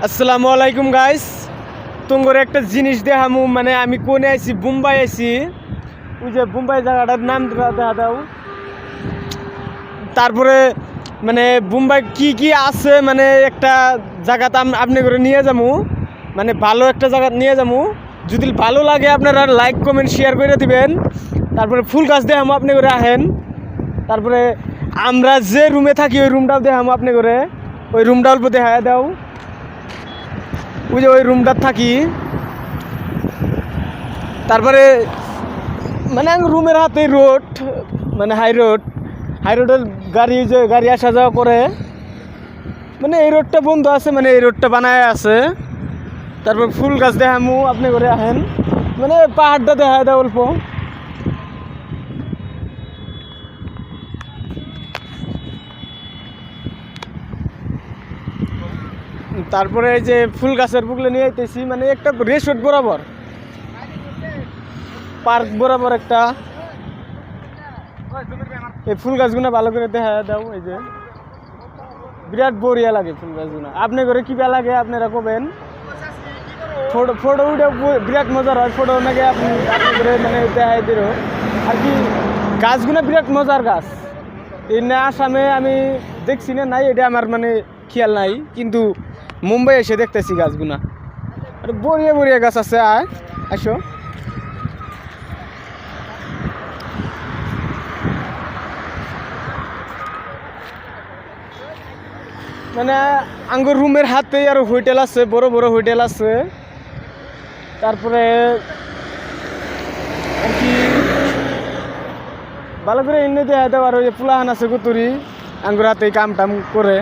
আসসালামু আলাইকুম গাইস। তোমার একটা জিনিস দেখামু, মানে আমি কোনে আইছি, মুম্বাই আইছি। ওই যে মুম্বাই জায়গাটার নাম দেখা দাও। তারপরে মানে মুম্বাই কি কি আছে, মানে একটা জায়গাতে আপনি করে নিয়ে যাবো, মানে ভালো একটা জায়গা নিয়ে যাবো। যদি ভালো লাগে আপনারা লাইক কমেন্ট শেয়ার করে দিবেন। তারপরে ফুল গাছ দেখামো, আপনি করে আহেন। তারপরে আমরা যে রুমে থাকি ওই রুমটাও দেখামো, আপনি করে ওই রুমটা অল্প দেখা দাও। ওই যে ওই রুমটার থাকি। তারপরে মানে রুমের হাতে রোড, মানে হাই রোডের গাড়ি, যে গাড়ি আসা যাওয়া করে, মানে এই রোডটা বন্ধ আছে, মানে এই রোডটা বানায় আছে। তারপর ফুল গাছ দেখামু, আপনি করে আহেন। মানে পাহাড়টা দেখা দেয় অল্প। তারপরে এই যে ফুল গাছের বুকলে নিয়ে আইতেছি, মানে একটা রেসর্ট বরাবর, পার্ক বরাবর একটা। এই ফুল গাছগুলো ভালো করে দেখা দাও। এই যে বিরাট বড়িয়া লাগে ফুল গাছগুলো। আপনি করে কি লাগে আপনারা কবেন। ফটো উঠে বিরাট মজার হয়, ফটো নাকি আপনি করে মানে দেখাই দিল আর কি। গাছগুলো বিরাট মজার গাছ। এই না আসামে আমি দেখছি না, নাই এটা আমার মানে খেয়াল নাই, কিন্তু মুম্বাই এসে দেখতেছি গাছগুলা। আর বড়িয়া বড়িয়া গাছ আছে। আসো। মানে আঙ্গুর রুমের হাতে আর হোটেল আছে, বড় বড় হোটেল আছে। তারপরে আর কি ভালো করে এনে দেওয়া দেওয়ার ওই পুলাহান আছে কুতুরি, আঙ্গুর হাতে কাম টাম করে।